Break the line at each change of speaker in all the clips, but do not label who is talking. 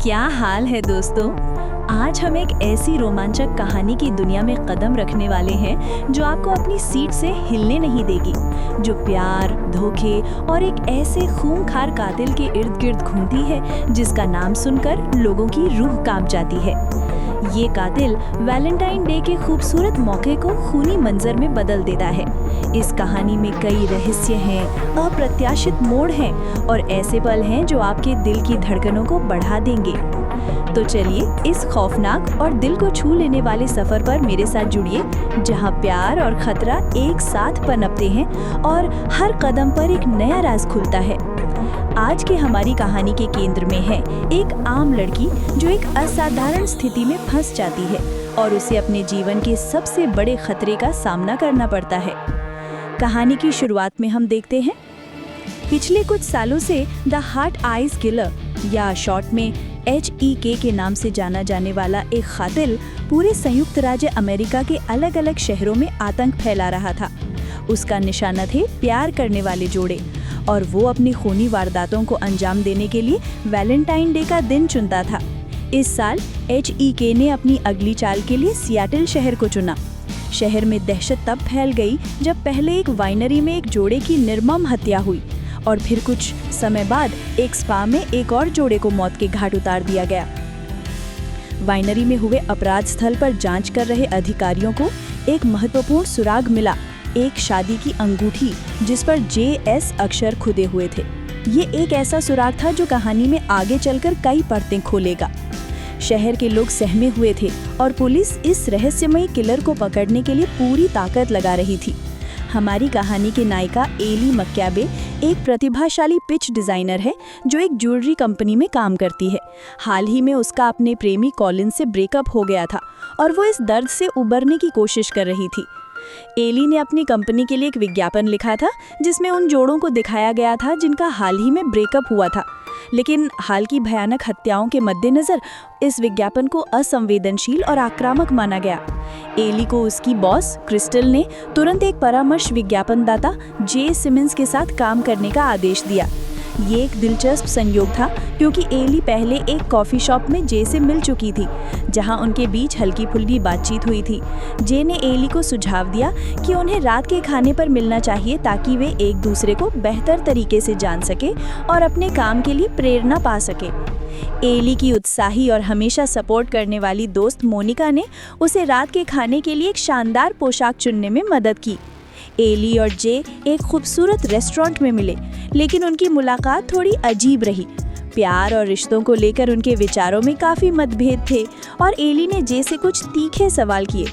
क्या हाल है दोस्तों। आज हम एक ऐसी रोमांचक कहानी की दुनिया में कदम रखने वाले हैं जो आपको अपनी सीट से हिलने नहीं देगी, जो प्यार, धोखे और एक ऐसे खूंखार कातिल के इर्द गिर्द घूमती है जिसका नाम सुनकर लोगों की रूह कांप जाती है। ये कातिल वैलेंटाइन डे के खूबसूरत मौके को खूनी मंजर में बदल देता है। इस कहानी में कई रहस्य हैं, अप्रत्याशित मोड़ हैं और ऐसे पल हैं जो आपके दिल की धड़कनों को बढ़ा देंगे। तो चलिए इस खौफनाक और दिल को छू लेने वाले सफर पर मेरे साथ जुड़िए, जहां प्यार और खतरा एक साथ पनपते हैं और हर कदम पर एक नया राज खुलता है। आज की हमारी कहानी के केंद्र में है एक आम लड़की जो एक असाधारण स्थिति में फंस जाती है और उसे अपने जीवन के सबसे बड़े खतरे का सामना करना पड़ता है। कहानी की शुरुआत में हम देखते हैं पिछले कुछ सालों से द हार्ट आइज किलर या शॉर्ट में HEK के नाम से जाना जाने वाला एक कातिल पूरे संयुक्त राज्य अमेरिका के अलग अलग शहरों में आतंक फैला रहा था। उसका निशाना थे प्यार करने वाले जोड़े और वो अपनी खूनी वारदातों को अंजाम देने के लिए वैलेंटाइन डे का दिन चुनता था। इस साल HEK ने अपनी अगली चाल के लिए सियाटल शहर को चुना। शहर में दहशत तब फैल गई जब पहले एक वाइनरी में एक जोड़े की निर्मम हत्या हुई और फिर कुछ समय बाद एक स्पा में एक और जोड़े को मौत के घाट उतार दिया गया। वाइनरी में हुए अपराध स्थल पर जांच कर रहे अधिकारियों को एक महत्वपूर्ण सुराग मिला, एक शादी की अंगूठी जिस पर JS अक्षर खुदे हुए थे। ये एक ऐसा सुराग था जो कहानी में आगे चलकर कई परतें खोलेगा। शहर के लोग सहमे हुए थे और पुलिस इस रहस्यमयी किलर को पकड़ने के लिए पूरी ताकत लगा रही थी। हमारी कहानी की नायिका एली मक्याबे एक प्रतिभाशाली पिच डिजाइनर है जो एक ज्वेलरी कंपनी में काम करती है। हाल ही में उसका अपने प्रेमी कॉलिन से ब्रेकअप हो गया था और वो इस दर्द से उबरने की कोशिश कर रही थी। एली ने अपनी कंपनी के लिए एक विज्ञापन लिखा था जिसमें उन जोड़ों को दिखाया गया था जिनका हाल ही में ब्रेकअप हुआ था, लेकिन हाल की भयानक हत्याओं के मद्देनजर इस विज्ञापन को असंवेदनशील और आक्रामक माना गया। एली को उसकी बॉस क्रिस्टल ने तुरंत एक परामर्श विज्ञापनदाता जे सिमन्स के साथ काम करने का आदेश दिया। ये एक दिलचस्प संयोग था क्योंकि एली पहले एक कॉफ़ी शॉप में जे से मिल चुकी थी जहां उनके बीच हल्की फुल्की बातचीत हुई थी। जे ने एली को सुझाव दिया कि उन्हें रात के खाने पर मिलना चाहिए ताकि वे एक दूसरे को बेहतर तरीके से जान सके और अपने काम के लिए प्रेरणा पा सके। एली की उत्साही और हमेशा सपोर्ट करने वाली दोस्त मोनिका ने उसे रात के खाने के लिए एक शानदार पोशाक चुनने में मदद की। एली और जे एक खूबसूरत रेस्टोरेंट में मिले, लेकिन उनकी मुलाकात थोड़ी अजीब रही। प्यार और रिश्तों को लेकर उनके विचारों में काफ़ी मतभेद थे और एली ने जे से कुछ तीखे सवाल किए।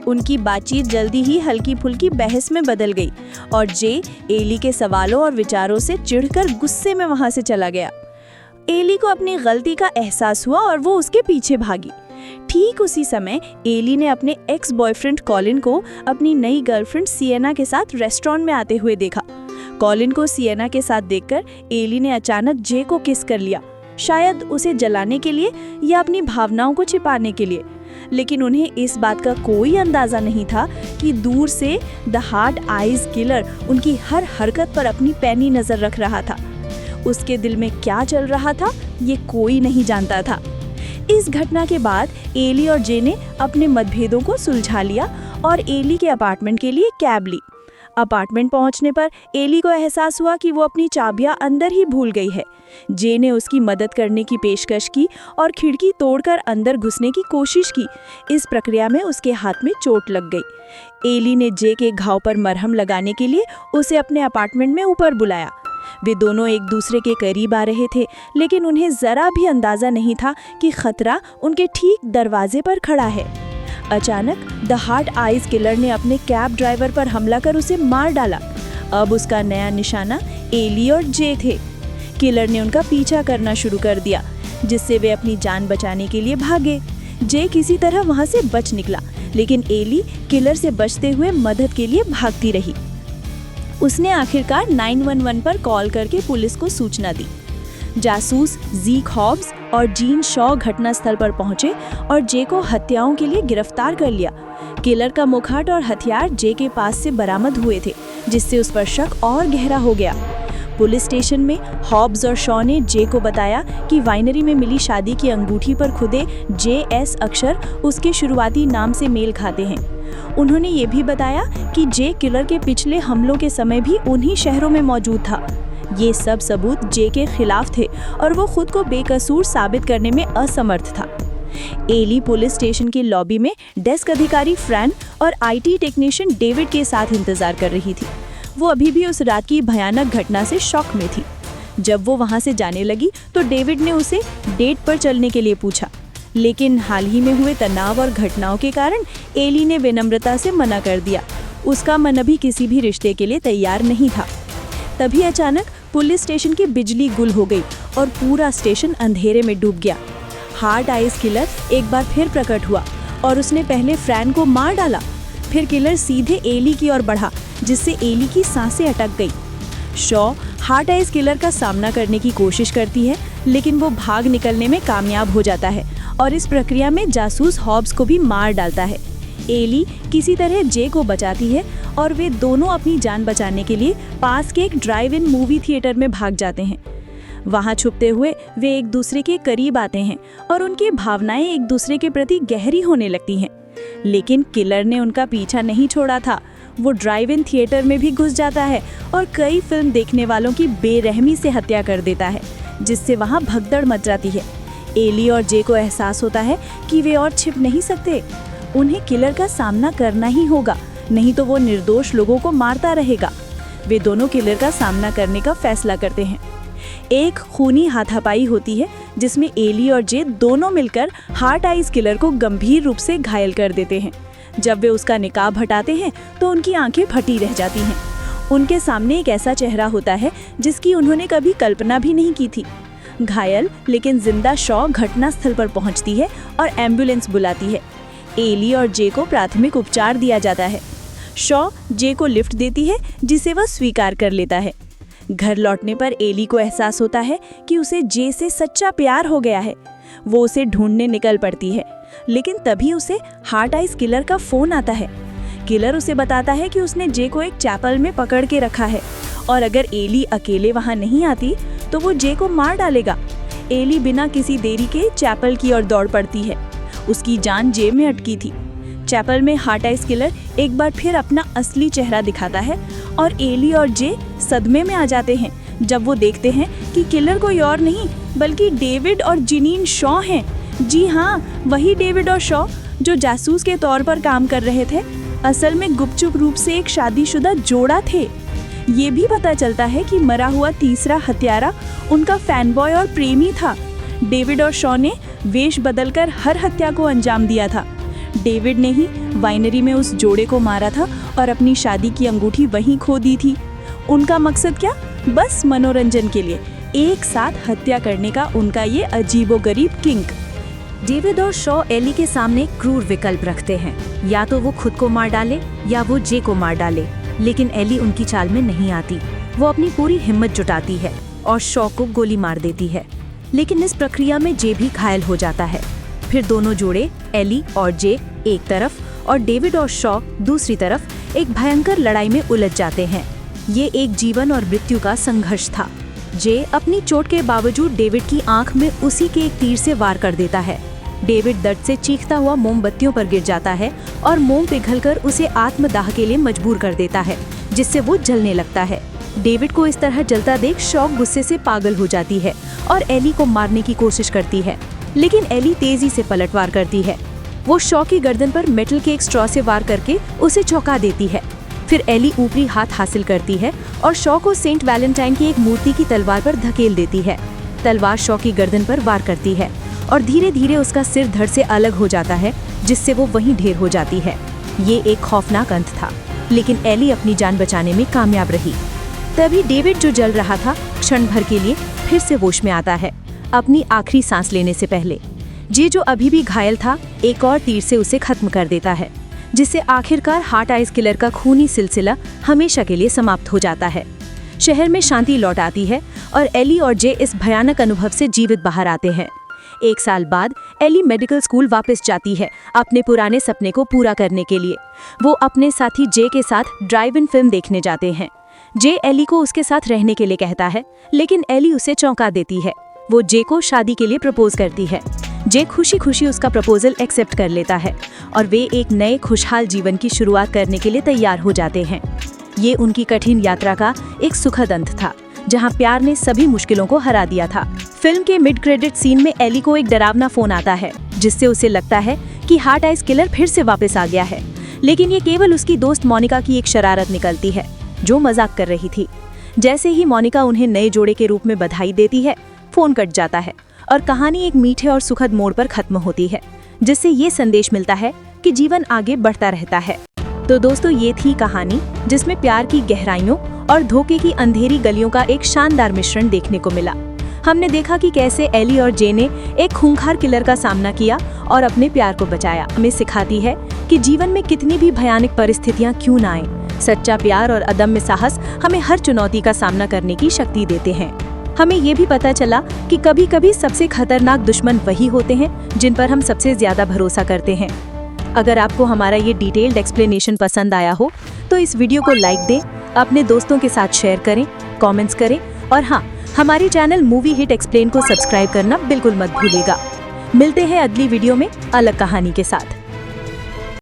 उनकी बातचीत जल्दी ही हल्की फुल्की बहस में बदल गई और जे एली के सवालों और विचारों से चिढ़कर गुस्से में वहाँ से चला गया। एली को अपनी गलती का एहसास हुआ और वो उसके पीछे भागी। ठीक उसी समय एली ने अपने एक्स बॉयफ्रेंड कॉलिन को अपनी नई गर्लफ्रेंड सिएना के साथ रेस्टोरेंट में आते हुए देखा। कॉलिन को सिएना के साथ देखकर एली ने अचानक जे को किस कर लिया, शायद उसे जलाने के लिए या अपनी भावनाओं को छिपाने के लिए। लेकिन उन्हें इस बात का कोई अंदाजा नहीं था कि दूर से द हार्ट आइज किलर उनकी हर हरकत पर अपनी पैनी नजर रख रहा था। उसके दिल में क्या चल रहा था ये कोई नहीं जानता था। इस घटना के बाद एली और जे ने अपने मतभेदों को सुलझा लिया और एली के अपार्टमेंट के लिए कैब ली। अपार्टमेंट पहुंचने पर एली को एहसास हुआ कि वो अपनी चाबियां अंदर ही भूल गई है। जे ने उसकी मदद करने की पेशकश की और खिड़की तोड़कर अंदर घुसने की कोशिश की। इस प्रक्रिया में उसके हाथ में चोट लग गई। एली ने जे के घाव पर मरहम लगाने के लिए उसे अपने अपार्टमेंट में ऊपर बुलाया। वे दोनों एक दूसरे के करीब आ रहे थे, लेकिन उन्हें जरा भी अंदाजा नहीं था कि खतरा उनके ठीक दरवाजे पर खड़ा है। अचानक द हार्ट आइज किलर ने अपने कैब ड्राइवर पर हमला कर उसे मार डाला। अब उसका नया निशाना एली और जे थे। किलर ने उनका पीछा करना शुरू कर दिया, जिससे वे अपनी जान बचाने के लिए भागे। जे किसी तरह वहां से बच निकला, लेकिन एली किलर से बचते हुए मदद के लिए भागती रही। उसने आखिरकार 911 पर कॉल करके पुलिस को सूचना दी। जासूस ज़ीक हॉब्स और जीन शॉ घटनास्थल पर पहुंचे और जे को हत्याओं के लिए गिरफ्तार कर लिया। किलर का मुखौट और हथियार जे के पास से बरामद हुए थे, जिससे उस पर शक और गहरा हो गया। पुलिस स्टेशन में हॉब्स और शॉ ने जे को बताया कि वाइनरी में मिली शादी की अंगूठी पर खुदे JS अक्षर उसके शुरुआती नाम से मेल खाते हैं। उन्होंने ये भी बताया कि जे किलर के पिछले हमलों के समय भी उन्हीं शहरों में मौजूद था। ये सब सबूत जे के खिलाफ थे और वो खुद को बेकसूर साबित करने में असमर्थ था। एली पुलिस स्टेशन की लॉबी में डेस्क अधिकारी फ्रैन और IT टेक्नीशियन डेविड के साथ इंतजार कर रही थी। वो अभी भी उस रात की भयानक घटना से शॉक में थी। जब वो वहां से जाने लगी तो डेविड ने उसे डेट पर चलने के लिए पूछा, लेकिन हाल ही में हुए तनाव और घटनाओं के कारण एली ने विनम्रता से मना कर दिया। उसका मन अभी किसी भी रिश्ते के लिए तैयार नहीं था। तभी अचानक पुलिस स्टेशन की बिजली गुल हो गई और पूरा स्टेशन अंधेरे में डूब गया। हार्ट आइज किलर एक बार फिर प्रकट हुआ और उसने पहले फ्रैन को मार डाला। फिर किलर सीधे एली की ओर बढ़ा, जिससे एली की सांसें अटक गई। शॉ हार्ट आइज किलर का सामना करने की कोशिश करती है, लेकिन वो भाग निकलने में कामयाब हो जाता है और इस प्रक्रिया में जासूस हॉब्स को भी मार डालता है। एली किसी तरह जे को बचाती है और वे दोनों अपनी जान बचाने के लिए पास के एक ड्राइव इन मूवी थिएटर में भाग जाते हैं। वहां छुपते हुए वे एक दूसरे के करीब आते हैं और उनकी भावनाएं एक दूसरे के प्रति गहरी होने लगती हैं। लेकिन किलर ने उनका पीछा नहीं छोड़ा था। वो ड्राइव इन थिएटर में भी घुस जाता है और कई फिल्म देखने वालों की बेरहमी से हत्या कर देता है, जिससे वहां भगदड़ मच जाती है। एली और जे को एहसास होता है कि वे और छिप नहीं सकते। उन्हें किलर का सामना करना ही होगा, नहीं तो वो निर्दोष लोगों को मारता रहेगा। वे दोनों किलर का सामना करने का फैसला करते हैं। एक खूनी हाथापाई होती है जिसमें एली और जे दोनों मिलकर हार्ट आइज किलर को गंभीर रूप से घायल कर देते हैं। जब वे उसका निकाब हटाते हैं तो उनकी आंखें फटी रह जाती हैं। उनके सामने एक ऐसा चेहरा होता है जिसकी उन्होंने कभी कल्पना भी नहीं की थी। घायल लेकिन जिंदा शॉ घटनास्थल पर पहुंचती है और एम्बुलेंस बुलाती है। एली और जे को प्राथमिक उपचार दिया जाता है। शॉ जे को लिफ्ट देती है, जिसे वह स्वीकार कर लेता है। घर लौटने पर एली को एहसास होता है कि उसे जे से सच्चा प्यार हो गया है। वो उसे ढूंढने निकल पड़ती है, लेकिन तभी उसे हार्ट आइज किलर का फोन आता है। किलर उसे बताता है कि उसने जे को एक चैपल में पकड़ के रखा है और अगर एली अकेले वहां नहीं आती तो वो जे को मार डालेगा। एली बिना किसी देरी के चैपल की ओर दौड़ पड़ती है। उसकी जान जेब में अटकी थी। चैपल में हार्ट आइज किलर एक बार फिर अपना असली चेहरा दिखाता है और एली और जे सदमे में आ जाते हैं जब वो देखते हैं कि किलर कोई और नहीं बल्कि डेविड और जिनीन शॉ हैं। जी हाँ, वही डेविड और शॉ जो जासूस के तौर पर काम कर रहे थे, असल में गुपचुप रूप से एक शादीशुदा जोड़ा थे। ये भी पता चलता है कि मरा हुआ तीसरा हत्यारा उनका फैनबॉय और प्रेमी था। डेविड और शॉ ने वेश बदलकर हर हत्या को अंजाम दिया था। डेविड ने ही वाइनरी में उस जोड़े को मारा था और अपनी शादी की अंगूठी वहीं खो दी थी। उनका मकसद क्या? बस मनोरंजन के लिए एक साथ हत्या करने का उनका ये अजीबोगरीब किंक।
डेविड और शॉ एली के सामने क्रूर विकल्प रखते हैं, या तो वो खुद को मार डाले या वो जे को मार डाले। लेकिन एली उनकी चाल में नहीं आती। वो अपनी पूरी हिम्मत जुटाती है और शॉ को गोली मार देती है, लेकिन इस प्रक्रिया में जे भी घायल हो जाता है। फिर दोनों जोड़े एली और जे एक तरफ और डेविड और शॉ दूसरी तरफ एक भयंकर लड़ाई में उलझ जाते हैं। ये एक जीवन और मृत्यु का संघर्ष था। जे अपनी चोट के बावजूद डेविड की आंख में उसी के एक तीर से वार कर देता है। डेविड दर्द से चीखता हुआ मोमबत्तियों पर गिर जाता है और मोम पिघलकर उसे आत्मदाह के लिए मजबूर कर देता है, जिससे वो जलने लगता है। डेविड को इस तरह जलता देख शॉ गुस्से से पागल हो जाती है और एली को मारने की कोशिश करती है, लेकिन एली तेजी से पलटवार करती है। वो शॉ की गर्दन पर मेटल के एक स्ट्रॉ से वार करके उसे चौंका देती है। फिर एली ऊपरी हाथ हासिल करती है और शॉ को सेंट वैलेंटाइन की एक मूर्ति की तलवार पर धकेल देती है। तलवार शॉ की गर्दन पर वार करती है और धीरे धीरे उसका सिर धड़ से अलग हो जाता है, जिससे वो वहीं ढेर हो जाती है। ये एक खौफनाक अंत था, लेकिन एली अपनी जान बचाने में कामयाब रही। तभी डेविड जो जल रहा था, क्षण भर के लिए फिर से होश में आता है, अपनी आखिरी सांस लेने से पहले। जे जो अभी भी घायल था, एक और तीर से उसे खत्म कर देता है, जिससे आखिरकार हार्ट आइज किलर का खूनी सिलसिला हमेशा के लिए समाप्त हो जाता है। शहर में शांति लौट आती है और एली और जे इस भयानक अनुभव से जीवित बाहर आते हैं। 1 साल बाद एली मेडिकल स्कूल वापस जाती है अपने पुराने सपने को पूरा करने के लिए। वो अपने साथी जे के साथ ड्राइव इन फिल्म देखने जाते हैं। जे एली को उसके साथ रहने के लिए कहता है, लेकिन एली उसे चौंका देती है। वो जे को शादी के लिए प्रपोज करती है। जे खुशी खुशी उसका प्रपोजल एक्सेप्ट कर लेता है और वे एक नए खुशहाल जीवन की शुरुआत करने के लिए तैयार हो जाते हैं। ये उनकी कठिन यात्रा का एक सुखद अंत था, जहां प्यार ने सभी मुश्किलों को हरा दिया था। फिल्म के मिड क्रेडिट सीन में एली को एक डरावना फोन आता है, जिससे उसे लगता है कि हार्ट आइज किलर फिर से वापस आ गया है। लेकिन ये केवल उसकी दोस्त मोनिका की एक शरारत निकलती है, जो मजाक कर रही थी। जैसे ही मोनिका उन्हें नए जोड़े के रूप में बधाई देती है, फोन कट जाता है और कहानी एक मीठे और सुखद मोड़ पर खत्म होती है, जिससे ये संदेश मिलता है कि जीवन आगे बढ़ता रहता है। तो दोस्तों, ये थी कहानी जिसमें प्यार की गहराइयों और धोखे की अंधेरी गलियों का एक शानदार मिश्रण देखने को मिला। हमने देखा कि कैसे एली और जे ने एक खूंखार किलर का सामना किया और अपने प्यार को बचाया। हमें सिखाती है कि जीवन में कितनी भी भयानक परिस्थितियां क्यों ना आए, सच्चा प्यार और अदम्य साहस हमें हर चुनौती का सामना करने की शक्ति देते हैं। हमें ये भी पता चला कि कभी कभी सबसे खतरनाक दुश्मन वही होते हैं जिन पर हम सबसे ज्यादा भरोसा करते हैं। अगर आपको हमारा ये डिटेल्ड एक्सप्लेनेशन पसंद आया हो तो इस वीडियो को लाइक दें, अपने दोस्तों के साथ शेयर करें, कमेंट्स करें और हाँ, हमारे चैनल मूवी हिट एक्सप्लेन को सब्सक्राइब करना बिल्कुल मत भूलिएगा। मिलते हैं अगली वीडियो में अलग कहानी के साथ।